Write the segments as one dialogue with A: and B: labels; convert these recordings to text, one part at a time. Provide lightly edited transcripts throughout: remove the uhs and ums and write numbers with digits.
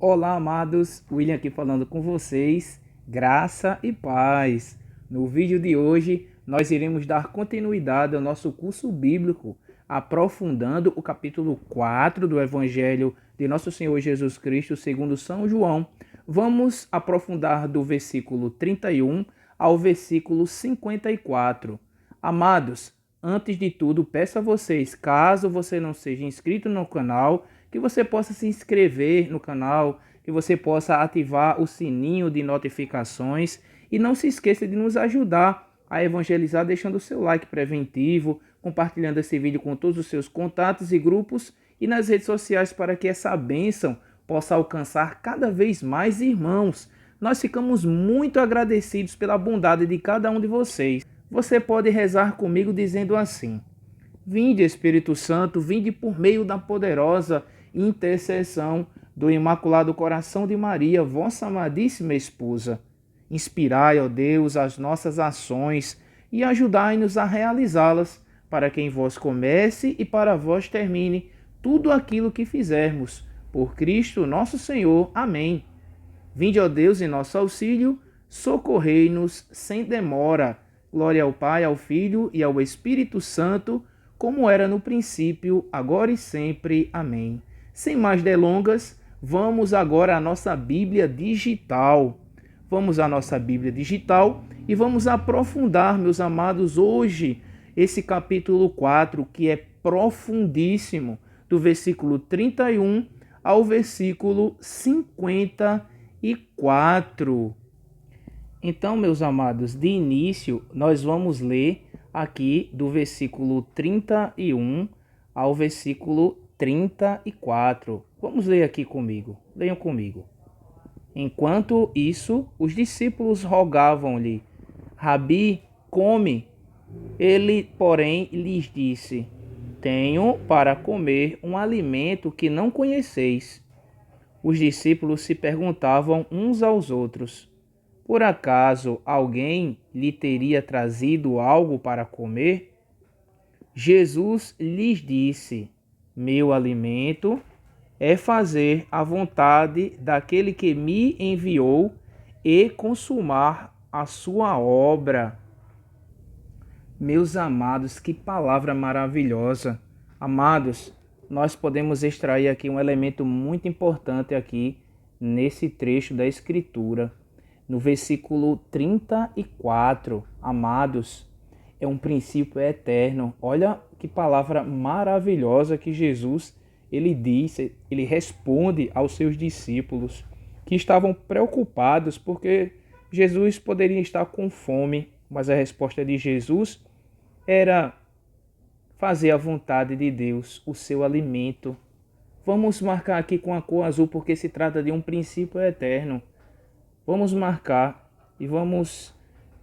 A: Olá, amados. William aqui falando com vocês. Graça e paz. No vídeo de hoje, nós iremos dar continuidade ao nosso curso bíblico, aprofundando o capítulo 4 do Evangelho de Nosso Senhor Jesus Cristo, segundo São João. Vamos aprofundar do versículo 31 ao versículo 54. Amados, antes de tudo, peço a vocês, caso você não seja inscrito no canal, que você possa se inscrever no canal, que você possa ativar o sininho de notificações e não se esqueça de nos ajudar a evangelizar deixando o seu like preventivo, compartilhando esse vídeo com todos os seus contatos e grupos e nas redes sociais para que essa bênção possa alcançar cada vez mais irmãos. Nós ficamos muito agradecidos pela bondade de cada um de vocês. Você pode rezar comigo dizendo assim: Vinde, Espírito Santo, vinde por meio da poderosa intercessão do Imaculado Coração de Maria, vossa amadíssima esposa. Inspirai, ó Deus, as nossas ações e ajudai-nos a realizá-las, para que em vós comece e para vós termine tudo aquilo que fizermos. Por Cristo nosso Senhor. Amém. Vinde, ó Deus, em nosso auxílio, socorrei-nos sem demora. Glória ao Pai, ao Filho e ao Espírito Santo, como era no princípio, agora e sempre. Amém. Sem mais delongas, vamos agora à nossa Bíblia digital. Vamos à nossa Bíblia digital e vamos aprofundar, meus amados, hoje, esse capítulo 4, que é profundíssimo, do versículo 31 ao versículo 54. Então, meus amados, de início, nós vamos ler aqui do versículo 31 ao versículo 34. Vamos ler aqui comigo. Leiam comigo. Enquanto isso, os discípulos rogavam-lhe: Rabi, come. Ele, porém, lhes disse: Tenho para comer um alimento que não conheceis. Os discípulos se perguntavam uns aos outros: Por acaso alguém lhe teria trazido algo para comer? Jesus lhes disse: Meu alimento é fazer a vontade daquele que me enviou e consumar a sua obra. Meus amados, que palavra maravilhosa. Amados, nós podemos extrair aqui um elemento muito importante aqui nesse trecho da Escritura. No versículo 34, amados, é um princípio eterno. Olha que palavra maravilhosa que Jesus, ele disse, ele responde aos seus discípulos que estavam preocupados porque Jesus poderia estar com fome, mas a resposta de Jesus era fazer a vontade de Deus, o seu alimento. Vamos marcar aqui com a cor azul porque se trata de um princípio eterno. Vamos marcar e vamos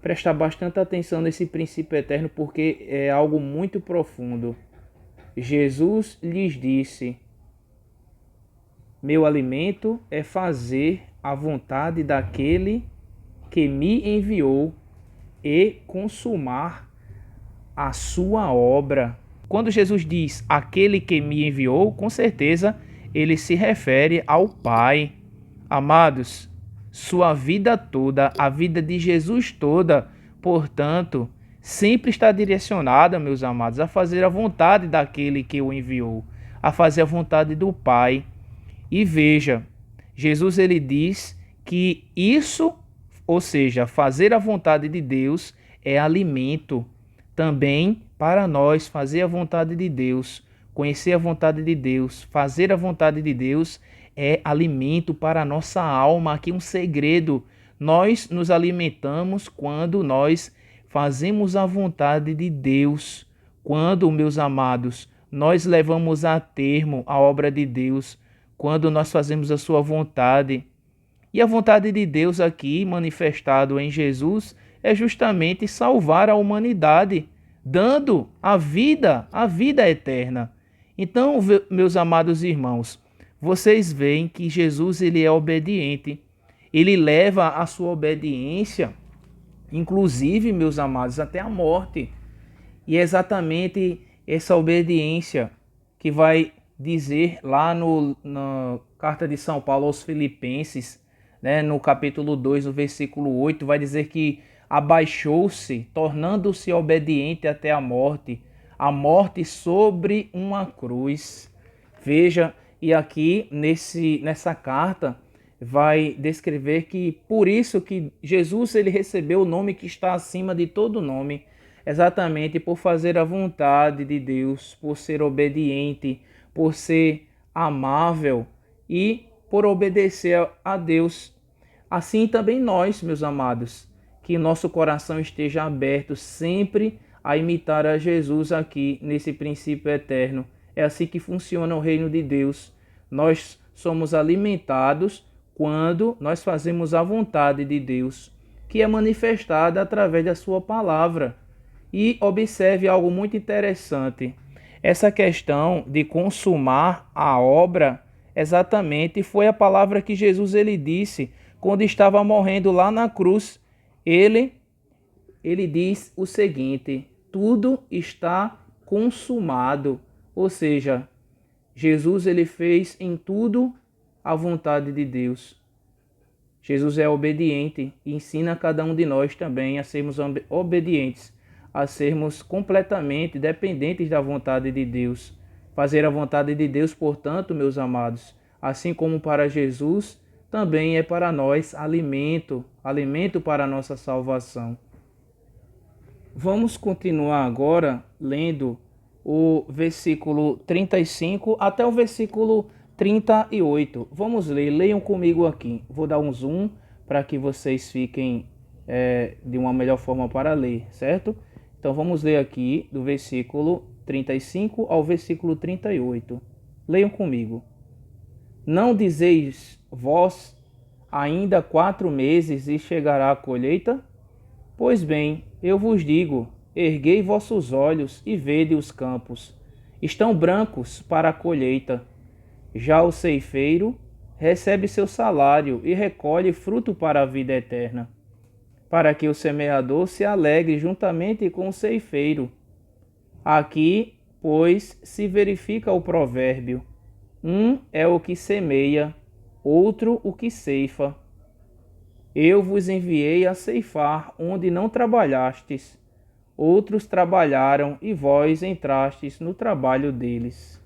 A: prestar bastante atenção nesse princípio eterno porque é algo muito profundo. Jesus lhes disse: Meu alimento é fazer a vontade daquele que me enviou e consumar a sua obra. Quando Jesus diz aquele que me enviou, com certeza ele se refere ao Pai. Amados, sua vida toda, a vida de Jesus toda, portanto, sempre está direcionada, meus amados, a fazer a vontade daquele que o enviou, a fazer a vontade do Pai. E veja, Jesus ele diz que isso, ou seja, fazer a vontade de Deus é alimento. Também para nós fazer a vontade de Deus, conhecer a vontade de Deus, fazer a vontade de Deus é alimento para a nossa alma. Aqui um segredo: nós nos alimentamos quando nós fazemos a vontade de Deus. Quando, meus amados, nós levamos a termo a obra de Deus, quando nós fazemos a sua vontade. E a vontade de Deus aqui, manifestado em Jesus, é justamente salvar a humanidade, dando a vida eterna. Então, meus amados irmãos, vocês veem que Jesus ele é obediente, ele leva a sua obediência, inclusive, meus amados, até a morte. E é exatamente essa obediência que vai dizer lá na carta de São Paulo aos Filipenses, né, no capítulo 2, no versículo 8, vai dizer que abaixou-se, tornando-se obediente até a morte sobre uma cruz. Veja, e aqui nessa carta vai descrever que por isso que Jesus ele recebeu o nome que está acima de todo nome, exatamente por fazer a vontade de Deus, por ser obediente, por ser amável e por obedecer a Deus. Assim também nós, meus amados, que nosso coração esteja aberto sempre a imitar a Jesus aqui nesse princípio eterno. É assim que funciona o reino de Deus. Nós somos alimentados quando nós fazemos a vontade de Deus, que é manifestada através da sua palavra. E observe algo muito interessante. Essa questão de consumar a obra, exatamente foi a palavra que Jesus ele disse quando estava morrendo lá na cruz. Ele diz o seguinte: tudo está consumado. Ou seja, Jesus ele fez em tudo a vontade de Deus. Jesus é obediente e ensina a cada um de nós também a sermos obedientes, a sermos completamente dependentes da vontade de Deus. Fazer a vontade de Deus, portanto, meus amados, assim como para Jesus, também é para nós alimento para a nossa salvação. Vamos continuar agora lendo o versículo 35 até o versículo 38. Vamos ler, leiam comigo aqui. Vou dar um zoom para que vocês fiquem de uma melhor forma para ler, certo? Então vamos ler aqui do versículo 35 ao versículo 38. Leiam comigo. Não dizeis vós, ainda 4 meses e chegará a colheita? Pois bem, eu vos digo, erguei vossos olhos e vede os campos. Estão brancos para a colheita. Já o ceifeiro recebe seu salário e recolhe fruto para a vida eterna, para que o semeador se alegre juntamente com o ceifeiro. Aqui, pois, se verifica o provérbio: um é o que semeia, outro o que ceifa. Eu vos enviei a ceifar onde não trabalhastes. Outros trabalharam e vós entrastes no trabalho deles.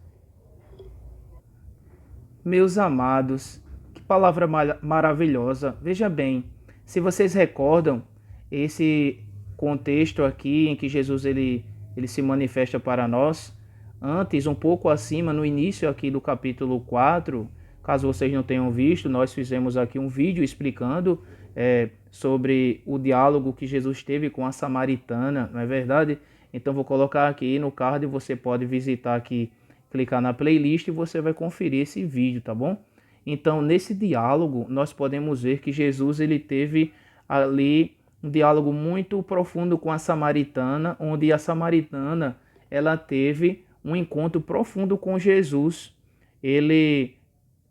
A: Meus amados, que palavra maravilhosa. Veja bem, se vocês recordam esse contexto aqui em que Jesus ele se manifesta para nós, antes, um pouco acima, no início aqui do capítulo 4, caso vocês não tenham visto, nós fizemos aqui um vídeo explicando sobre o diálogo que Jesus teve com a samaritana, não é verdade? Então vou colocar aqui no card, você pode visitar aqui, clicar na playlist e você vai conferir esse vídeo, tá bom? Então nesse diálogo nós podemos ver que Jesus ele teve ali um diálogo muito profundo com a samaritana, onde a samaritana ela teve um encontro profundo com Jesus. Ele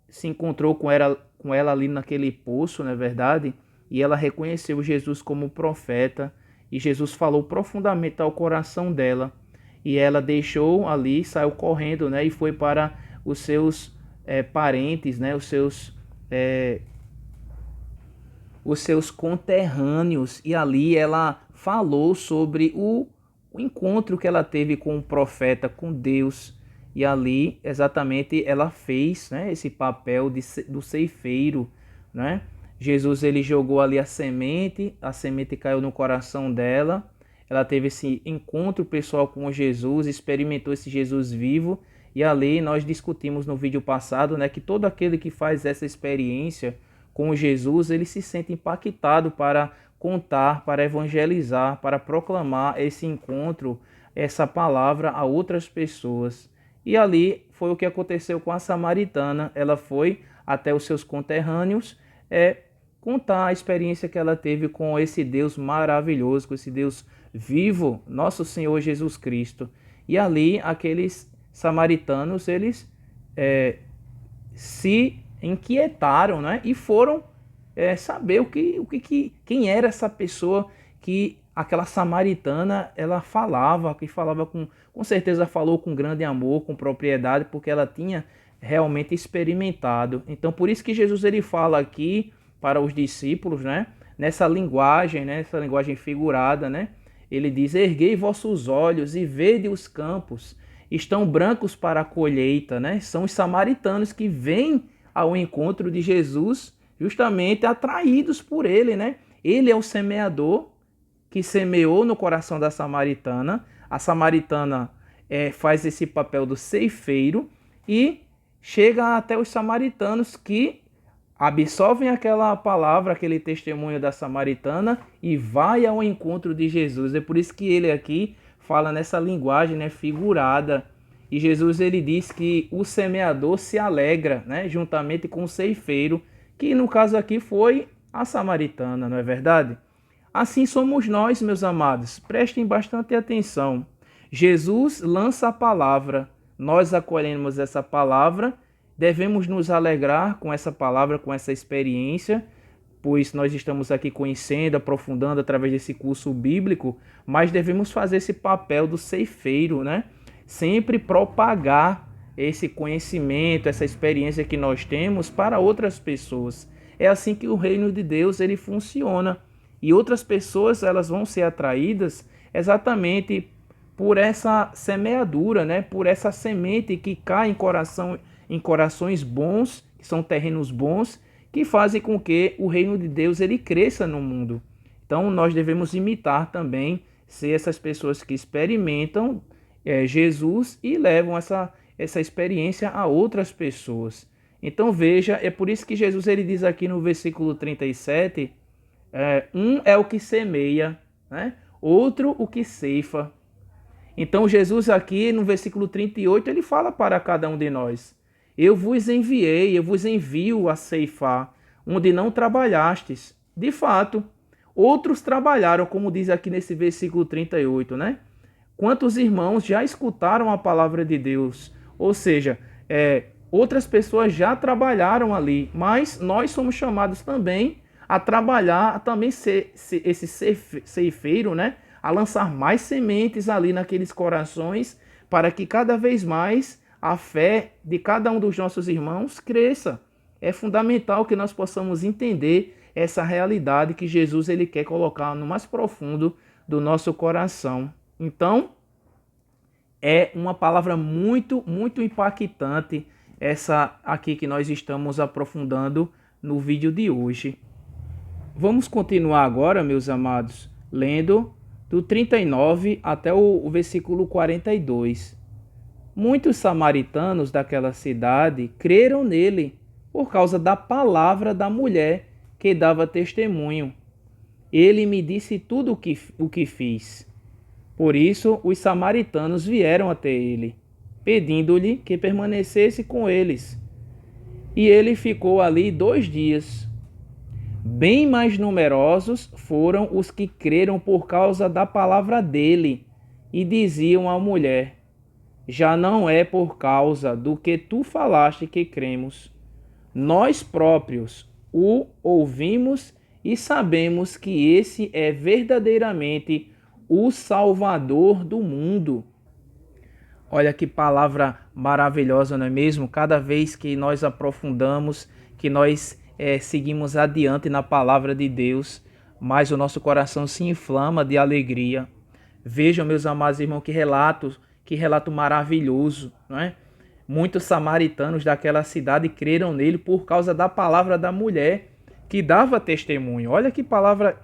A: se encontrou com ela ali naquele poço, não é verdade? E ela reconheceu Jesus como profeta, e Jesus falou profundamente ao coração dela, e ela deixou ali, saiu correndo, né, e foi para os seus parentes, né, os seus conterrâneos, e ali ela falou sobre o encontro que ela teve com o profeta, com Deus, e ali exatamente ela fez, né, esse papel do ceifeiro, né? Jesus ele jogou ali a semente caiu no coração dela, ela teve esse encontro pessoal com Jesus, experimentou esse Jesus vivo, e ali nós discutimos no vídeo passado, né, que todo aquele que faz essa experiência com Jesus, ele se sente impactado para contar, para evangelizar, para proclamar esse encontro, essa palavra a outras pessoas. E ali foi o que aconteceu com a samaritana, ela foi até os seus conterrâneos, contar a experiência que ela teve com esse Deus maravilhoso, com esse Deus vivo, nosso Senhor Jesus Cristo. E ali aqueles samaritanos, eles se inquietaram, né? E foram saber quem era essa pessoa que aquela samaritana, ela falava, com certeza falou com grande amor, com propriedade, porque ela tinha realmente experimentado. Então, por isso que Jesus ele fala aqui para os discípulos, né? Nessa linguagem, né? Essa linguagem figurada, né? Ele diz: erguei vossos olhos e vede os campos, estão brancos para a colheita, né? São os samaritanos que vêm ao encontro de Jesus, justamente atraídos por ele, né? Ele é o semeador que semeou no coração da samaritana. A samaritana faz esse papel do ceifeiro e chega até os samaritanos que absorvem aquela palavra, aquele testemunho da samaritana e vai ao encontro de Jesus. É por isso que ele aqui fala nessa linguagem, né, figurada. E Jesus ele diz que o semeador se alegra, né, juntamente com o ceifeiro, que no caso aqui foi a samaritana, não é verdade? Assim somos nós, meus amados. Prestem bastante atenção. Jesus lança a palavra, nós acolhemos essa palavra, devemos nos alegrar com essa palavra, com essa experiência, pois nós estamos aqui conhecendo, aprofundando através desse curso bíblico, mas devemos fazer esse papel do ceifeiro, né? Sempre propagar esse conhecimento, essa experiência que nós temos para outras pessoas. É assim que o reino de Deus ele funciona. E outras pessoas elas vão ser atraídas exatamente por essa semeadura, né? Por essa semente que cai em corações bons, que são terrenos bons, que fazem com que o reino de Deus ele cresça no mundo. Então nós devemos imitar também, ser essas pessoas que experimentam Jesus e levam essa experiência a outras pessoas. Então veja, é por isso que Jesus ele diz aqui no versículo 37, um é o que semeia, né? Outro o que ceifa. Então Jesus aqui no versículo 38 ele fala para cada um de nós: eu vos enviei, eu vos envio a ceifar, onde não trabalhastes. De fato, outros trabalharam, como diz aqui nesse versículo 38, né? Quantos irmãos já escutaram a palavra de Deus? Ou seja, outras pessoas já trabalharam ali, mas nós somos chamados também a trabalhar, a também ser esse ceifeiro, né? A lançar mais sementes ali naqueles corações, para que cada vez mais a fé de cada um dos nossos irmãos cresça. É fundamental que nós possamos entender essa realidade que Jesus ele quer colocar no mais profundo do nosso coração. Então, é uma palavra muito, muito impactante essa aqui que nós estamos aprofundando no vídeo de hoje. Vamos continuar agora, meus amados, lendo do 39 até o versículo 42. Muitos samaritanos daquela cidade creram nele por causa da palavra da mulher que dava testemunho. Ele me disse tudo o que fiz. Por isso, os samaritanos vieram até ele, pedindo-lhe que permanecesse com eles. E ele ficou ali 2 dias. Bem mais numerosos foram os que creram por causa da palavra dele, e diziam à mulher: já não é por causa do que tu falaste que cremos. Nós próprios o ouvimos e sabemos que esse é verdadeiramente o Salvador do mundo. Olha que palavra maravilhosa, não é mesmo? Cada vez que nós aprofundamos, que nós seguimos adiante na palavra de Deus, mais o nosso coração se inflama de alegria. Vejam, meus amados irmãos, que relato maravilhoso, não é? Muitos samaritanos daquela cidade creram nele por causa da palavra da mulher que dava testemunho. Olha que palavra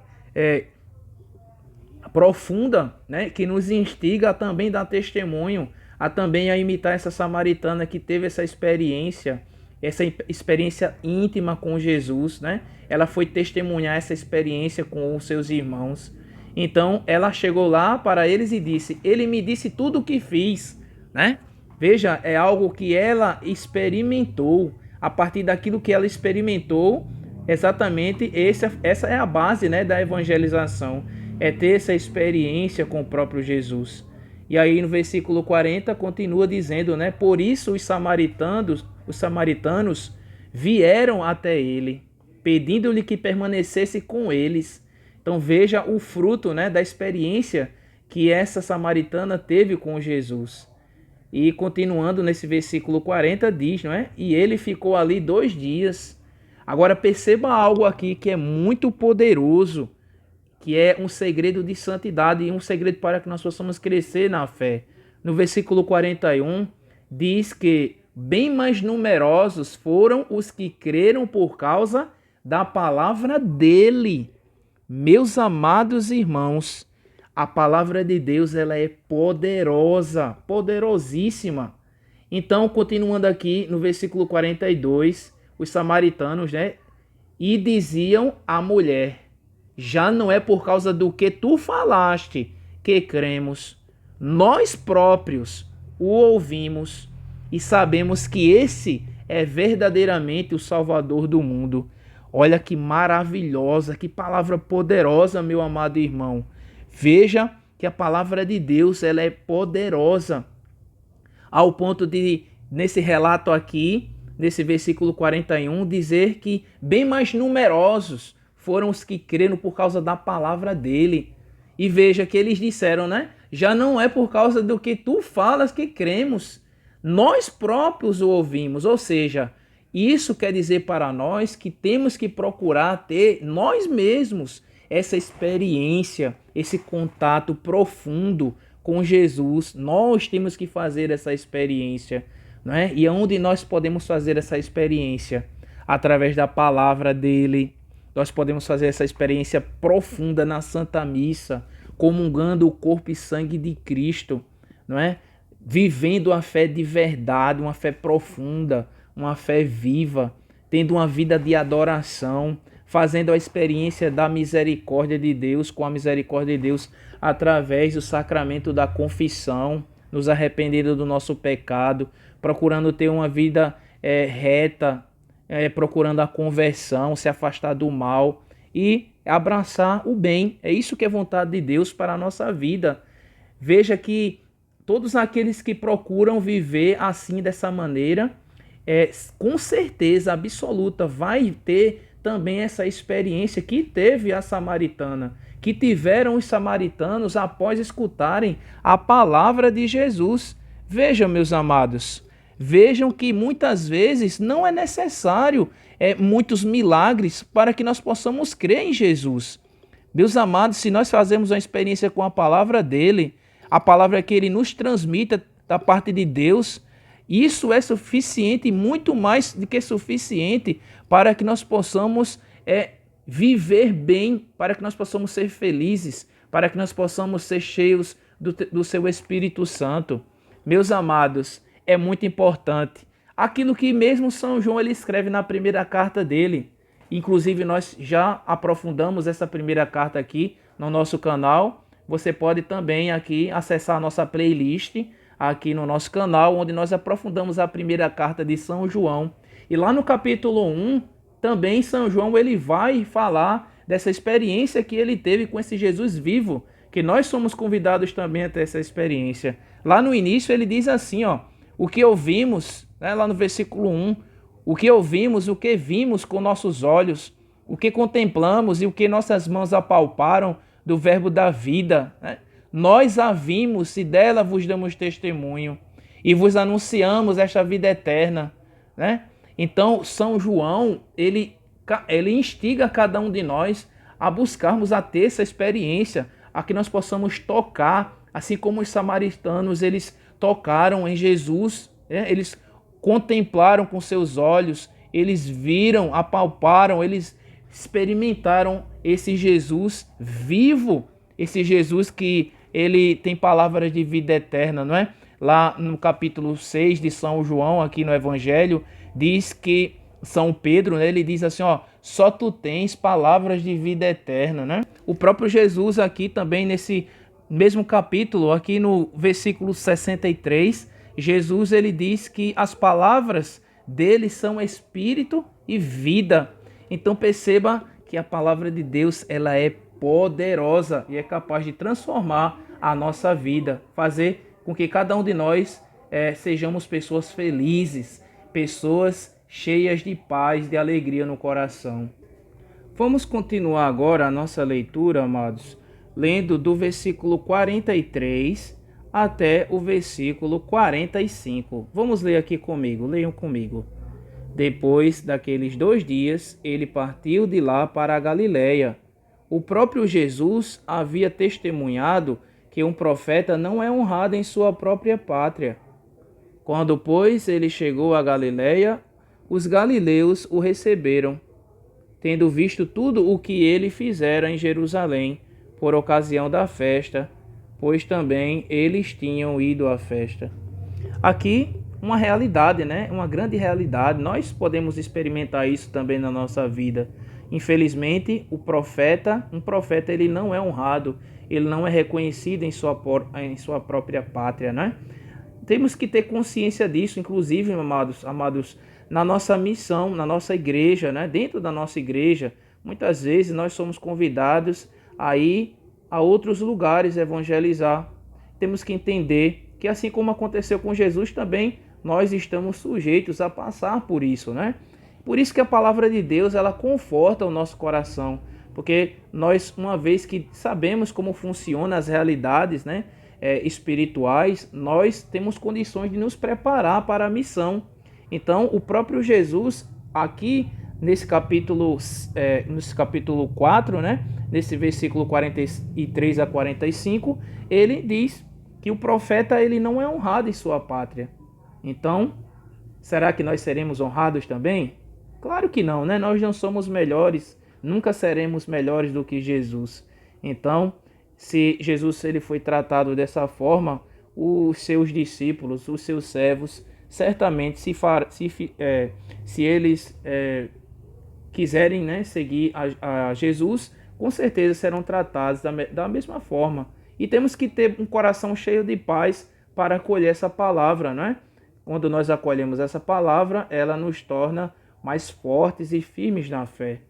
A: profunda, né? Que nos instiga a também dar testemunho, a também a imitar essa samaritana que teve essa experiência íntima com Jesus, né? Ela foi testemunhar essa experiência com os seus irmãos. Então, ela chegou lá para eles e disse: ele me disse tudo o que fiz, né? Veja, é algo que ela experimentou. A partir daquilo que ela experimentou, exatamente essa é a base, né, da evangelização. É ter essa experiência com o próprio Jesus. E aí no versículo 40 continua dizendo, né? Por isso os samaritanos vieram até ele, pedindo-lhe que permanecesse com eles. Então veja o fruto, né, da experiência que essa samaritana teve com Jesus. E continuando nesse versículo 40 diz, não é? E ele ficou ali 2 dias. Agora perceba algo aqui que é muito poderoso, que é um segredo de santidade e um segredo para que nós possamos crescer na fé. No versículo 41 diz que bem mais numerosos foram os que creram por causa da palavra dele. Meus amados irmãos, a palavra de Deus ela é poderosa, poderosíssima. Então, continuando aqui no versículo 42, os samaritanos, né, e diziam à mulher: já não é por causa do que tu falaste que cremos, nós próprios o ouvimos e sabemos que esse é verdadeiramente o Salvador do mundo. Olha que maravilhosa, que palavra poderosa, meu amado irmão. Veja que a palavra de Deus ela é poderosa ao ponto de, nesse relato aqui, nesse versículo 41, dizer que bem mais numerosos foram os que creram por causa da palavra dele. E veja que eles disseram, né? Já não é por causa do que tu falas que cremos, nós próprios o ouvimos. Ou seja, isso quer dizer para nós que temos que procurar ter nós mesmos essa experiência, esse contato profundo com Jesus. Nós temos que fazer essa experiência, não é? E onde nós podemos fazer essa experiência? Através da palavra dele. Nós podemos fazer essa experiência profunda na Santa Missa, comungando o corpo e sangue de Cristo, não é? Vivendo a fé de verdade, uma fé profunda, uma fé viva, tendo uma vida de adoração, fazendo a experiência da misericórdia de Deus, com a misericórdia de Deus através do sacramento da confissão, nos arrependendo do nosso pecado, procurando ter uma vida reta, procurando a conversão, se afastar do mal e abraçar o bem. É isso que é vontade de Deus para a nossa vida. Veja que todos aqueles que procuram viver assim, dessa maneira, com certeza absoluta vai ter também essa experiência que teve a samaritana, que tiveram os samaritanos após escutarem a palavra de Jesus. Vejam, meus amados, vejam que muitas vezes não é necessário muitos milagres para que nós possamos crer em Jesus. Meus amados, se nós fazemos uma experiência com a palavra dele, a palavra que ele nos transmite da parte de Deus, isso é suficiente, muito mais do que suficiente, para que nós possamos viver bem, para que nós possamos ser felizes, para que nós possamos ser cheios do seu Espírito Santo. Meus amados, é muito importante aquilo que mesmo São João ele escreve na primeira carta dele. Inclusive nós já aprofundamos essa primeira carta aqui no nosso canal. Você pode também aqui acessar a nossa playlist aqui no nosso canal, onde nós aprofundamos a primeira carta de São João. E lá no capítulo 1, também São João ele vai falar dessa experiência que ele teve com esse Jesus vivo, que nós somos convidados também a ter essa experiência. Lá no início ele diz assim, ó, o que ouvimos, né, lá no versículo 1, o que ouvimos, o que vimos com nossos olhos, o que contemplamos e o que nossas mãos apalparam do verbo da vida, né? Nós a vimos e dela vos damos testemunho e vos anunciamos esta vida eterna, né? Então, São João, ele instiga cada um de nós a buscarmos a ter essa experiência, a que nós possamos tocar, assim como os samaritanos, eles tocaram em Jesus, né? Eles contemplaram com seus olhos, eles viram, apalparam, eles experimentaram esse Jesus vivo, esse Jesus que ele tem palavras de vida eterna, não é? Lá no capítulo 6 de São João, aqui no Evangelho, diz que São Pedro, né, ele diz assim, ó, só tu tens palavras de vida eterna, né? O próprio Jesus aqui também nesse mesmo capítulo, aqui no versículo 63, Jesus ele diz que as palavras dele são espírito e vida. Então perceba que a palavra de Deus ela é poderosa e é capaz de transformar a nossa vida, fazer com que cada um de nós sejamos pessoas felizes, pessoas cheias de paz, de alegria no coração. Vamos continuar agora a nossa leitura, amados, lendo do versículo 43 até o versículo 45. Vamos ler aqui comigo, leiam comigo. Depois daqueles 2 dias, ele partiu de lá para a Galiléia. O próprio Jesus havia testemunhado que um profeta não é honrado em sua própria pátria. Quando, pois, ele chegou a Galiléia, os galileus o receberam, tendo visto tudo o que ele fizera em Jerusalém, por ocasião da festa, pois também eles tinham ido à festa. Aqui, uma realidade, né? Uma grande realidade. Nós podemos experimentar isso também na nossa vida. Infelizmente, um profeta, ele não é honrado, ele não é reconhecido em sua própria pátria, né? Temos que ter consciência disso, inclusive, amados, na nossa missão, na nossa igreja, né? Dentro da nossa igreja, muitas vezes nós somos convidados a ir a outros lugares evangelizar. Temos que entender que, assim como aconteceu com Jesus, também nós estamos sujeitos a passar por isso, né? Por isso que a palavra de Deus, ela conforta o nosso coração, porque nós, uma vez que sabemos como funcionam as realidades, né, espirituais, nós temos condições de nos preparar para a missão. Então, o próprio Jesus, aqui nesse capítulo 4, né, nesse versículo 43 a 45, ele diz que o profeta, ele não é honrado em sua pátria. Então, será que nós seremos honrados também? Claro que não, né? Nós não somos melhores, nunca seremos melhores do que Jesus. Então, se Jesus ele foi tratado dessa forma, os seus discípulos, os seus servos, certamente se eles quiserem, né, seguir a Jesus, com certeza serão tratados da mesma forma. E temos que ter um coração cheio de paz para acolher essa palavra, né? Quando nós acolhemos essa palavra, ela nos torna mais fortes e firmes na fé.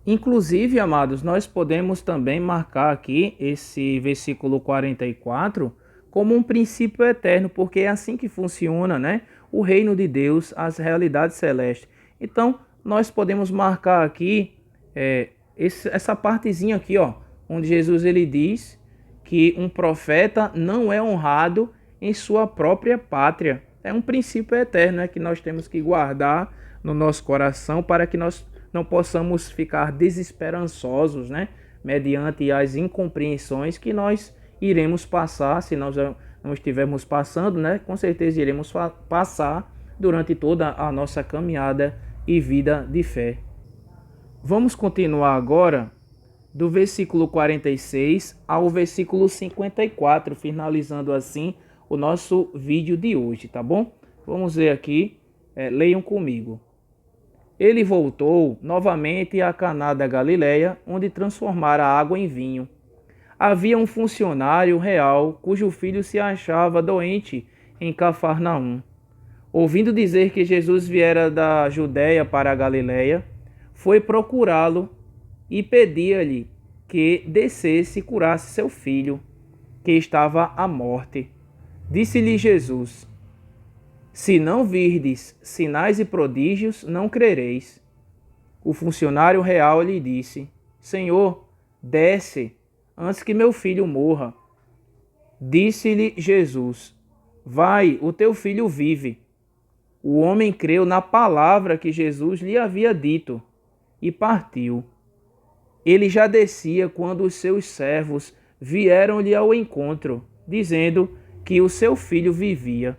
A: Inclusive, amados, nós podemos também marcar aqui esse versículo 44 como um princípio eterno, porque é assim que funciona, né? O reino de Deus, as realidades celestes. Então, nós podemos marcar aqui essa partezinha aqui, ó, onde Jesus ele diz que um profeta não é honrado em sua própria pátria. É um princípio eterno, né, que nós temos que guardar no nosso coração para que nós não possamos ficar desesperançosos, né, mediante as incompreensões que nós iremos passar. Se nós não estivermos passando, né, com certeza iremos passar durante toda a nossa caminhada e vida de fé. Vamos continuar agora do versículo 46 ao versículo 54, finalizando assim o nosso vídeo de hoje, tá bom? Vamos ver aqui, leiam comigo. Ele voltou novamente a Caná da Galileia, onde transformara a água em vinho. Havia um funcionário real cujo filho se achava doente em Cafarnaum. Ouvindo dizer que Jesus viera da Judéia para a Galileia, foi procurá-lo e pedia-lhe que descesse e curasse seu filho, que estava à morte. Disse-lhe Jesus: se não virdes sinais e prodígios, não crereis. O funcionário real lhe disse: Senhor, desce, antes que meu filho morra. Disse-lhe Jesus: vai, o teu filho vive. O homem creu na palavra que Jesus lhe havia dito e partiu. Ele já descia quando os seus servos vieram-lhe ao encontro, dizendo que o seu filho vivia.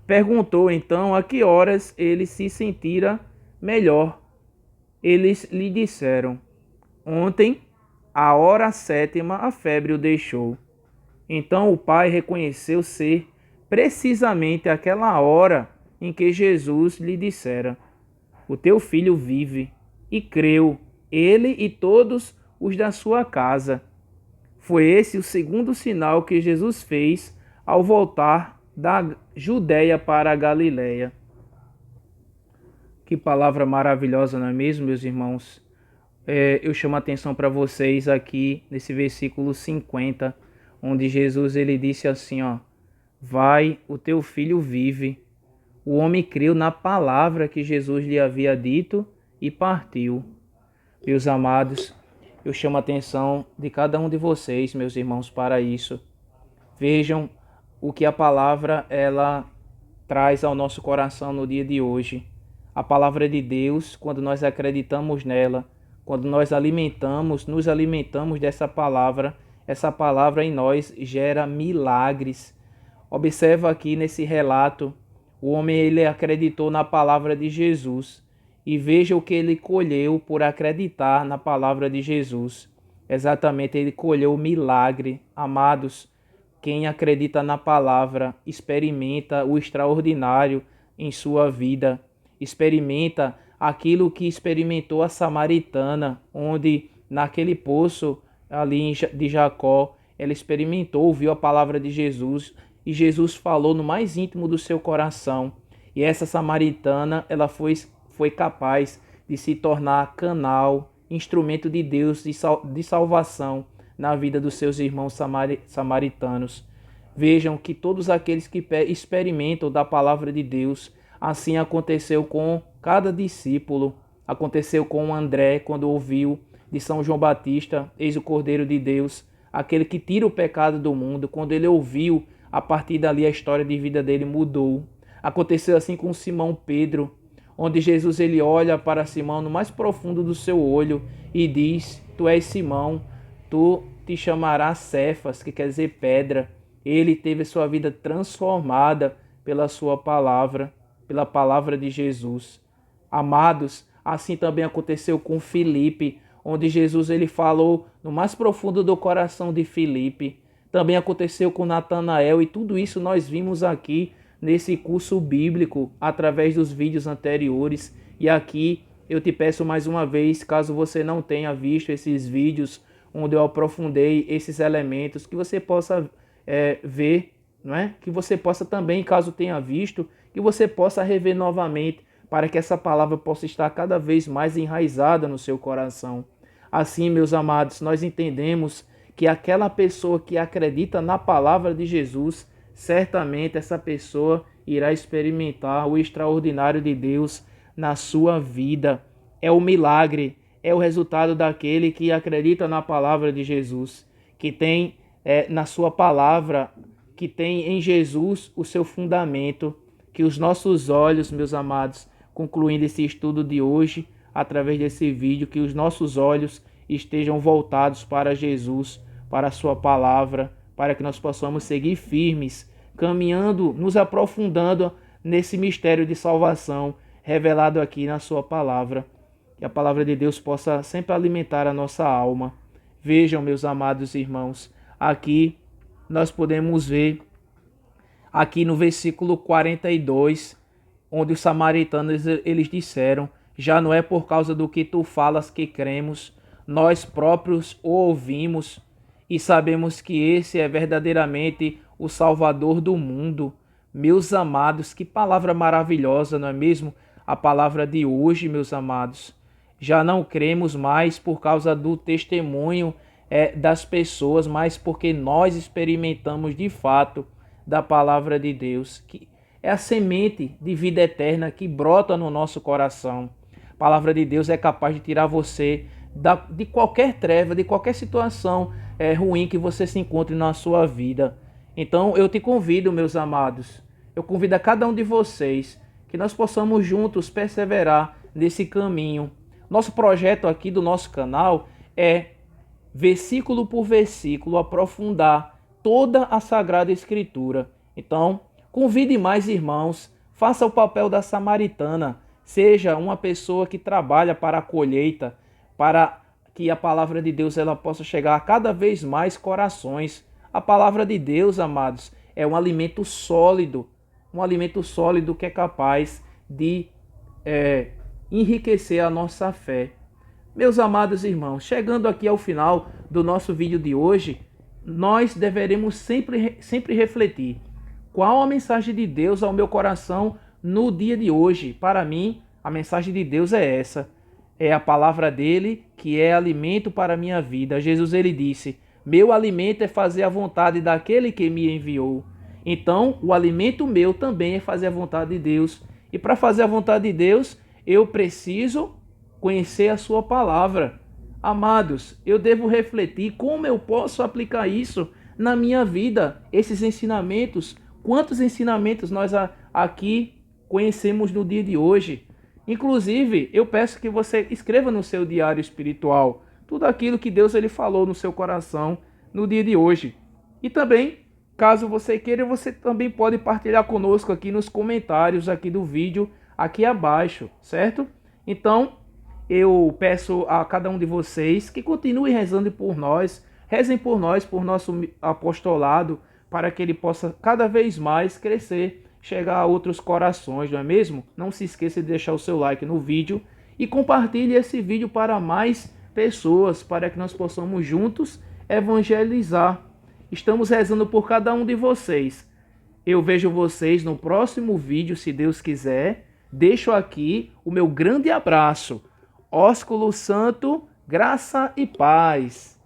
A: Perguntou então a que horas ele se sentira melhor. Eles lhe disseram: ontem, à hora 7ª, a febre o deixou. Então o pai reconheceu ser precisamente aquela hora em que Jesus lhe dissera: o teu filho vive, e creu, ele e todos os da sua casa. Foi esse o segundo sinal que Jesus fez ao voltar da Judéia para a Galiléia. Que palavra maravilhosa, não é mesmo, meus irmãos? Eu chamo a atenção para vocês aqui nesse versículo 50, onde Jesus ele disse assim, ó: vai, o teu filho vive. O homem creu na palavra que Jesus lhe havia dito e partiu. Meus amados, eu chamo a atenção de cada um de vocês, meus irmãos, para isso. Vejam o que a palavra ela traz ao nosso coração no dia de hoje. A palavra de Deus, quando nós acreditamos nela, quando nós nos alimentamos dessa palavra, essa palavra em nós gera milagres. Observa aqui nesse relato, o homem ele acreditou na palavra de Jesus e veja o que ele colheu por acreditar na palavra de Jesus. Exatamente, ele colheu o milagre. Amados, quem acredita na palavra experimenta o extraordinário em sua vida. Experimenta aquilo que experimentou a samaritana, onde naquele poço ali de Jacó, ela experimentou, ouviu a palavra de Jesus e Jesus falou no mais íntimo do seu coração. E essa samaritana, ela foi capaz de se tornar canal, instrumento de Deus de salvação na vida dos seus irmãos samaritanos. Vejam que todos aqueles que experimentam da palavra de Deus, assim aconteceu com cada discípulo, aconteceu com André quando ouviu de São João Batista, eis o Cordeiro de Deus, aquele que tira o pecado do mundo. Quando ele ouviu, a partir dali a história de vida dele mudou. Aconteceu assim com Simão Pedro, onde Jesus ele olha para Simão no mais profundo do seu olho e diz: tu és Simão, tu te chamarás Cefas, que quer dizer pedra. Ele teve sua vida transformada pela sua palavra, pela palavra de Jesus. Amados, assim também aconteceu com Filipe, onde Jesus ele falou no mais profundo do coração de Filipe. Também aconteceu com Natanael, e tudo isso nós vimos aqui nesse curso bíblico através dos vídeos anteriores. E aqui eu te peço mais uma vez, caso você não tenha visto esses vídeos onde eu aprofundei esses elementos, que você possa ver, não é? Que você possa também, caso tenha visto, que você possa rever novamente, para que essa palavra possa estar cada vez mais enraizada no seu coração. Assim, meus amados, nós entendemos que aquela pessoa que acredita na palavra de Jesus, certamente essa pessoa irá experimentar o extraordinário de Deus na sua vida. É o milagre, é o resultado daquele que acredita na palavra de Jesus, que tem na sua palavra, que tem em Jesus o seu fundamento. Que os nossos olhos, meus amados, concluindo esse estudo de hoje, através desse vídeo, que os nossos olhos estejam voltados para Jesus, para a sua palavra, para que nós possamos seguir firmes, caminhando, nos aprofundando nesse mistério de salvação revelado aqui na sua palavra. Que a palavra de Deus possa sempre alimentar a nossa alma. Vejam, meus amados irmãos, aqui nós podemos ver, aqui no versículo 42, onde os samaritanos eles disseram: já não é por causa do que tu falas que cremos, nós próprios o ouvimos e sabemos que esse é verdadeiramente o Salvador do mundo. Meus amados, que palavra maravilhosa, não é mesmo? A palavra de hoje, meus amados. Já não cremos mais por causa do testemunho das pessoas, mas porque nós experimentamos de fato da palavra de Deus, que é a semente de vida eterna que brota no nosso coração. A palavra de Deus é capaz de tirar você de qualquer treva, de qualquer situação ruim que você se encontre na sua vida. Então eu te convido, meus amados, eu convido a cada um de vocês que nós possamos juntos perseverar nesse caminho. Nosso projeto aqui do nosso canal é, versículo por versículo, aprofundar toda a Sagrada Escritura. Então, convide mais irmãos, faça o papel da samaritana, seja uma pessoa que trabalha para a colheita, para que a palavra de Deus ela possa chegar a cada vez mais corações. A palavra de Deus, amados, é um alimento sólido que é capaz de enriquecer a nossa fé. Meus amados irmãos, chegando aqui ao final do nosso vídeo de hoje, nós deveremos sempre refletir: qual a mensagem de Deus ao meu coração no dia de hoje? Para mim, a mensagem de Deus é essa. É a palavra dele que é alimento para a minha vida. Jesus ele disse: meu alimento é fazer a vontade daquele que me enviou. Então, o alimento meu também é fazer a vontade de Deus. E para fazer a vontade de Deus, eu preciso conhecer a sua palavra. Amados, eu devo refletir como eu posso aplicar isso na minha vida, esses ensinamentos. Quantos ensinamentos nós aqui conhecemos no dia de hoje? Inclusive, eu peço que você escreva no seu diário espiritual tudo aquilo que Deus ele falou no seu coração no dia de hoje. E também, caso você queira, você também pode partilhar conosco aqui nos comentários aqui do vídeo, aqui abaixo, certo? Então, eu peço a cada um de vocês que continue rezando por nós, rezem por nós, por nosso apostolado, para que ele possa cada vez mais crescer, chegar a outros corações, não é mesmo? Não se esqueça de deixar o seu like no vídeo e compartilhe esse vídeo para mais pessoas, para que nós possamos juntos evangelizar. Estamos rezando por cada um de vocês. Eu vejo vocês no próximo vídeo, se Deus quiser. Deixo aqui o meu grande abraço. Ósculo Santo, graça e paz.